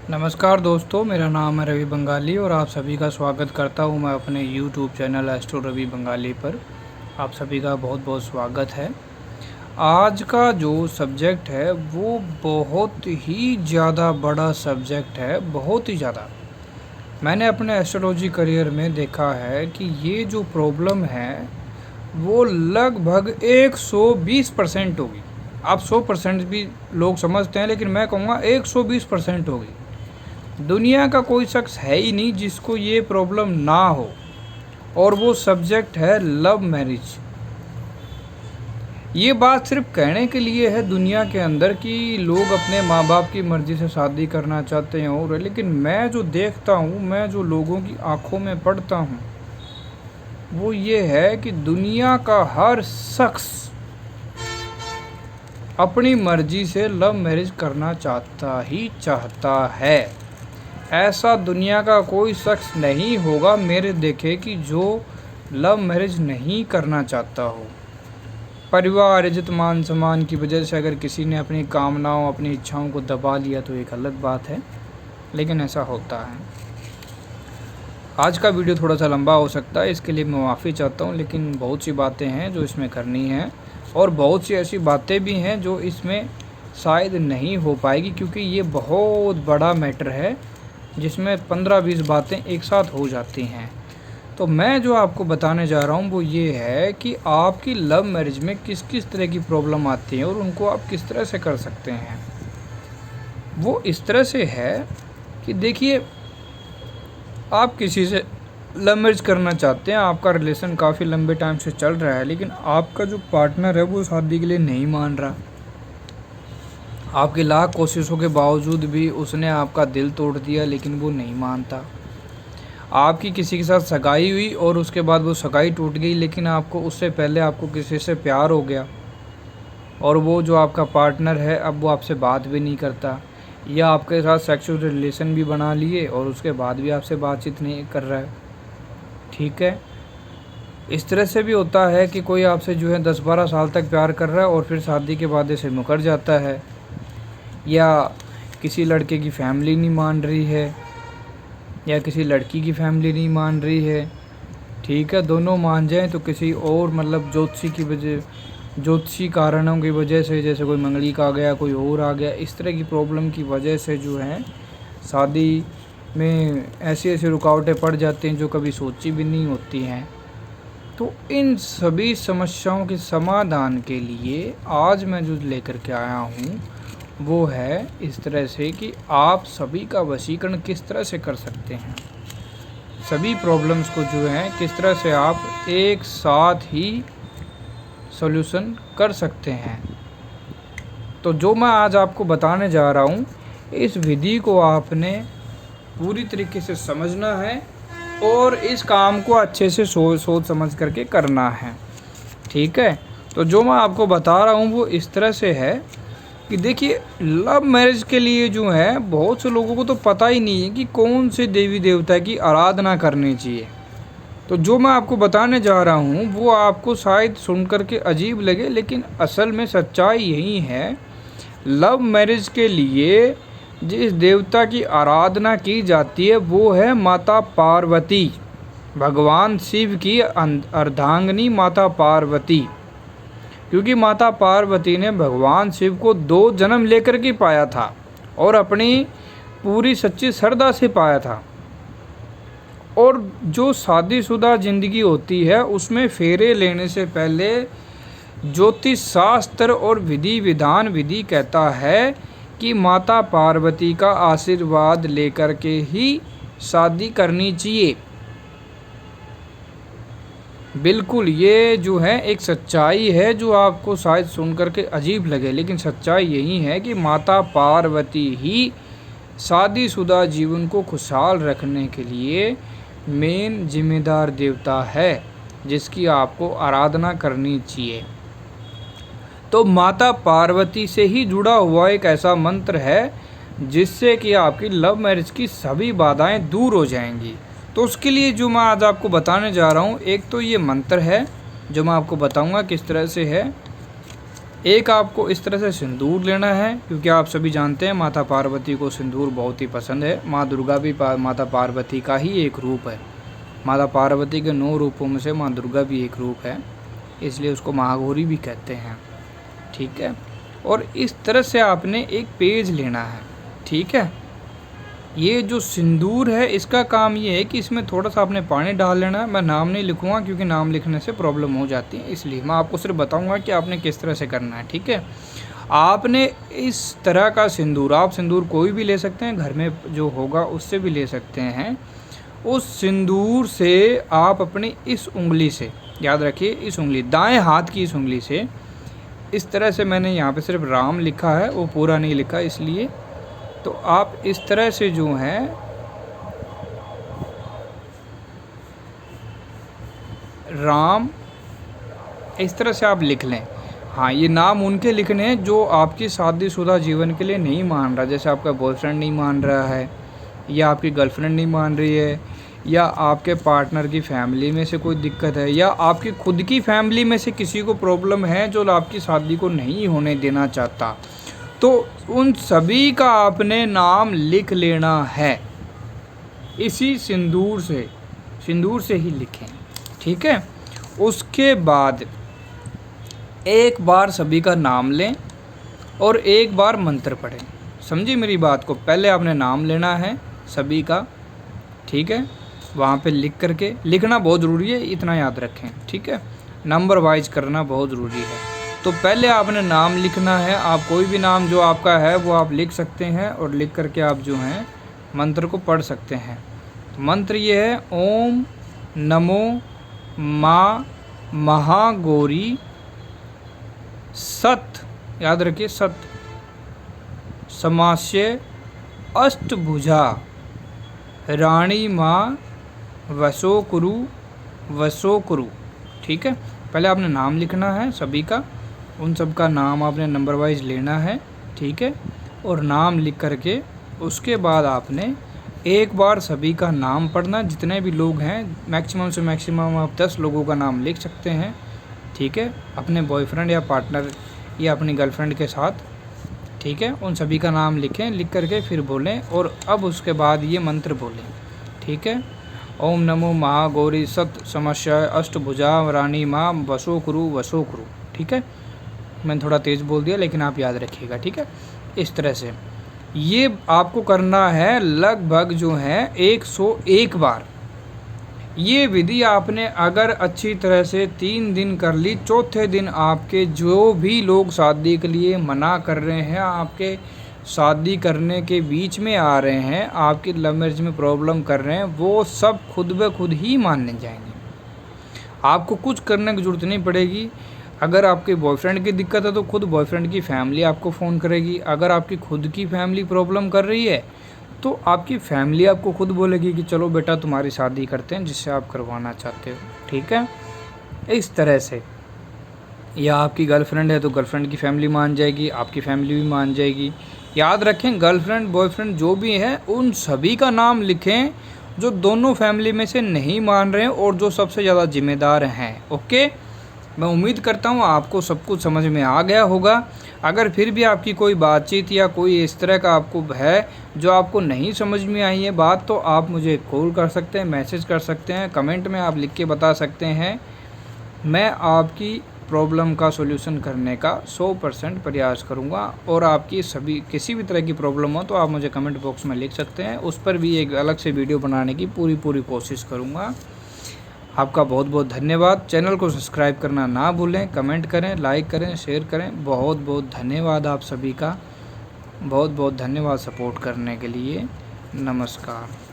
नमस्कार दोस्तों, मेरा नाम है रवि बंगाली और आप सभी का स्वागत करता हूं मैं अपने YouTube channel astro Ravi Bengali पर। आप सभी का बहुत बहुत स्वागत है। आज का जो सब्जेक्ट है वो बहुत ही ज़्यादा बड़ा सब्जेक्ट है, बहुत ही ज़्यादा। मैंने अपने एस्ट्रोलॉजी करियर में देखा है कि ये जो प्रॉब्लम है वो लगभग 120% होगी। आप 100% भी लोग समझते हैं, लेकिन मैं कहूँगा 120% होगी। दुनिया का कोई शख्स है ही नहीं जिसको ये प्रॉब्लम ना हो, और वो सब्जेक्ट है लव मैरिज। ये बात सिर्फ कहने के लिए है दुनिया के अंदर कि लोग अपने माँ बाप की मर्ज़ी से शादी करना चाहते हैं, और लेकिन मैं जो देखता हूँ, मैं जो लोगों की आंखों में पढ़ता हूँ, वो ये है कि दुनिया का हर शख्स अपनी मर्ज़ी से लव मैरिज करना चाहता है। ऐसा दुनिया का कोई शख्स नहीं होगा मेरे देखे कि जो लव मैरिज नहीं करना चाहता हो। परिवार, इज्जत, मान सम्मान की वजह से अगर किसी ने अपनी कामनाओं, अपनी इच्छाओं को दबा लिया तो एक अलग बात है, लेकिन ऐसा होता है। आज का वीडियो थोड़ा सा लंबा हो सकता है, इसके लिए मैं माफ़ी चाहता हूँ, लेकिन बहुत सी बातें हैं जो इसमें करनी हैं, और बहुत सी ऐसी बातें भी हैं जो इसमें शायद नहीं हो पाएगी, क्योंकि ये बहुत बड़ा मैटर है जिसमें 15-20 बातें एक साथ हो जाती हैं। तो मैं जो आपको बताने जा रहा हूँ वो ये है कि आपकी लव मैरिज में किस किस तरह की प्रॉब्लम आती है और उनको आप किस तरह से कर सकते हैं। वो इस तरह से है कि देखिए, आप किसी से लव मैरिज करना चाहते हैं, आपका रिलेशन काफ़ी लंबे टाइम से चल रहा है, लेकिन आपका जो पार्टनर है वो शादी के लिए नहीं मान रहा। आपकी लाख कोशिशों के बावजूद भी उसने आपका दिल तोड़ दिया, लेकिन वो नहीं मानता। आपकी किसी के साथ सगाई हुई और उसके बाद वो सगाई टूट गई, लेकिन आपको उससे पहले आपको किसी से प्यार हो गया, और वो जो आपका पार्टनर है अब वो आपसे बात भी नहीं करता, या आपके साथ सेक्सुअल रिलेशन भी बना लिए और उसके बाद भी आपसे बातचीत नहीं कर रहा है। ठीक है, इस तरह से भी होता है कि कोई आपसे जो है 10-12 साल तक प्यार कर रहा है और फिर शादी के बाद ऐसे मुकर जाता है, या किसी लड़के की फैमिली नहीं मान रही है, या किसी लड़की की फैमिली नहीं मान रही है। ठीक है, दोनों मान जाएं तो किसी और मतलब ज्योतिषी कारणों की वजह से, जैसे कोई मंगलिक आ गया, कोई और आ गया, इस तरह की प्रॉब्लम की वजह से जो है शादी में ऐसी ऐसी रुकावटें पड़ जाती हैं जो कभी सोची भी नहीं होती हैं। तो इन सभी समस्याओं के समाधान के लिए आज मैं जो लेकर के आया हूँ वो है इस तरह से कि आप सभी का वशीकरण किस तरह से कर सकते हैं, सभी प्रॉब्लम्स को जो है किस तरह से आप एक साथ ही सॉल्यूशन कर सकते हैं। तो जो मैं आज आपको बताने जा रहा हूँ, इस विधि को आपने पूरी तरीके से समझना है और इस काम को अच्छे से सोच समझ करके करना है। ठीक है, तो जो मैं आपको बता रहा हूँ वो इस तरह से है कि देखिए, लव मैरिज के लिए जो है बहुत से लोगों को तो पता ही नहीं है कि कौन से देवी देवता की आराधना करनी चाहिए। तो जो मैं आपको बताने जा रहा हूँ वो आपको शायद सुन कर के अजीब लगे, लेकिन असल में सच्चाई यही है। लव मैरिज के लिए जिस देवता की आराधना की जाती है वो है माता पार्वती, भगवान शिव की अर्धांगिनी माता पार्वती। क्योंकि माता पार्वती ने भगवान शिव को 2 जन्म लेकर के पाया था और अपनी पूरी सच्ची श्रद्धा से पाया था। और जो शादीशुदा ज़िंदगी होती है उसमें फेरे लेने से पहले ज्योतिष शास्त्र और विधि कहता है कि माता पार्वती का आशीर्वाद लेकर के ही शादी करनी चाहिए। बिल्कुल, ये जो है एक सच्चाई है जो आपको शायद सुन कर के अजीब लगे, लेकिन सच्चाई यही है कि माता पार्वती ही शादीशुदा जीवन को खुशहाल रखने के लिए मेन जिम्मेदार देवता है जिसकी आपको आराधना करनी चाहिए। तो माता पार्वती से ही जुड़ा हुआ एक ऐसा मंत्र है जिससे कि आपकी लव मैरिज की सभी बाधाएं दूर हो जाएंगी। तो उसके लिए जो मैं आज आपको बताने जा रहा हूँ, एक तो ये मंत्र है जो मैं आपको बताऊँगा किस तरह से है। एक आपको इस तरह से सिंदूर लेना है, क्योंकि आप सभी जानते हैं माता पार्वती को सिंदूर बहुत ही पसंद है। माँ दुर्गा भी माता पार्वती का ही एक रूप है। माता पार्वती के 9 रूपों में से माँ दुर्गा भी एक रूप है, इसलिए उसको महागौरी भी कहते हैं। ठीक है, और इस तरह से आपने एक पेज लेना है। ठीक है, ये जो सिंदूर है इसका काम ये है कि इसमें थोड़ा सा आपने पानी डाल लेना है। मैं नाम नहीं लिखूँगा क्योंकि नाम लिखने से प्रॉब्लम हो जाती है, इसलिए मैं आपको सिर्फ बताऊँगा कि आपने किस तरह से करना है। ठीक है, आपने इस तरह का सिंदूर, आप सिंदूर कोई भी ले सकते हैं, घर में जो होगा उससे भी ले सकते हैं। उस सिंदूर से आप अपनी इस उंगली से, याद रखिए इस उंगली, दाएं हाथ की इस उंगली से, इस तरह से, मैंने यहाँ पे सिर्फ राम लिखा है, वो पूरा नहीं लिखा इसलिए, तो आप इस तरह से जो है राम इस तरह से आप लिख लें। हाँ, ये नाम उनके लिखने हैं जो आपकी शादीशुदा जीवन के लिए नहीं मान रहा, जैसे आपका बॉयफ्रेंड नहीं मान रहा है, या आपकी गर्लफ्रेंड नहीं मान रही है, या आपके पार्टनर की फैमिली में से कोई दिक्कत है, या आपकी खुद की फैमिली में से किसी को प्रॉब्लम है जो आपकी शादी को नहीं होने देना चाहता, तो उन सभी का आपने नाम लिख लेना है। इसी सिंदूर से ही लिखें। ठीक है, उसके बाद एक बार सभी का नाम लें और एक बार मंत्र पढ़ें। समझिए मेरी बात को, पहले आपने नाम लेना है सभी का। ठीक है, वहाँ पे लिख करके, लिखना बहुत ज़रूरी है, इतना याद रखें। ठीक है, नंबर वाइज करना बहुत ज़रूरी है। तो पहले आपने नाम लिखना है। आप कोई भी नाम जो आपका है वो आप लिख सकते हैं, और लिख करके आप जो हैं मंत्र को पढ़ सकते हैं। तो मंत्र ये है, ओम नमो माँ महागौरी सत, याद रखिए सत, समास्य अष्टभुजा रानी माँ वसो कुरु। ठीक है, पहले आपने नाम लिखना है सभी का, उन सब का नाम आपने नंबर वाइज लेना है। ठीक है, और नाम लिख करके उसके बाद आपने एक बार सभी का नाम पढ़ना, जितने भी लोग हैं, मैक्सिमम से मैक्सिमम आप 10 लोगों का नाम लिख सकते हैं। ठीक है, अपने बॉयफ्रेंड या पार्टनर या अपनी गर्लफ्रेंड के साथ। ठीक है, उन सभी का नाम लिखें, लिख करके फिर बोलें, और अब उसके बाद ये मंत्र बोलें। ठीक है, ओम नमो महागौरी सत समस्या अष्टभुजा रानी माँ वसो कुरु। ठीक है, मैंने थोड़ा तेज़ बोल दिया, लेकिन आप याद रखिएगा। ठीक है, इस तरह से ये आपको करना है लगभग जो है 101 बार। ये विधि आपने अगर अच्छी तरह से 3 दिन कर ली, चौथे दिन आपके जो भी लोग शादी के लिए मना कर रहे हैं, आपके शादी करने के बीच में आ रहे हैं, आपकी लव मैरिज में प्रॉब्लम कर रहे हैं, वो सब खुद ब खुद ही मानने जाएंगे। आपको कुछ करने की ज़रूरत नहीं पड़ेगी। अगर आपके बॉयफ्रेंड की दिक्कत है तो खुद बॉयफ्रेंड की फैमिली आपको फ़ोन करेगी। अगर आपकी खुद की फैमिली प्रॉब्लम कर रही है तो आपकी फैमिली आपको खुद बोलेगी कि चलो बेटा तुम्हारी शादी करते हैं जिससे आप करवाना चाहते हो। ठीक है, इस तरह से। या आपकी गर्लफ्रेंड है तो गर्लफ्रेंड की फैमिली मान जाएगी, आपकी फैमिली भी मान जाएगी। याद रखें, गर्लफ्रेंड बॉयफ्रेंड जो भी है उन सभी का नाम लिखें जो दोनों फैमिली में से नहीं मान रहे हैं और जो सबसे ज़्यादा जिम्मेदार हैं। ओके, मैं उम्मीद करता हूँ आपको सब कुछ समझ में आ गया होगा। अगर फिर भी आपकी कोई बातचीत या कोई इस तरह का आपको है जो आपको नहीं समझ में आई है बात, तो आप मुझे कॉल कर सकते हैं, मैसेज कर सकते हैं, कमेंट में आप लिख के बता सकते हैं। मैं आपकी प्रॉब्लम का सॉल्यूशन करने का 100% प्रयास करूंगा। और आपकी सभी किसी भी तरह की प्रॉब्लम हो तो आप मुझे कमेंट बॉक्स में लिख सकते हैं, उस पर भी एक अलग से वीडियो बनाने की पूरी कोशिश करूंगा। आपका बहुत बहुत धन्यवाद। चैनल को सब्सक्राइब करना ना भूलें, कमेंट करें, लाइक करें, शेयर करें। बहुत बहुत धन्यवाद आप सभी का, बहुत बहुत धन्यवाद सपोर्ट करने के लिए। नमस्कार।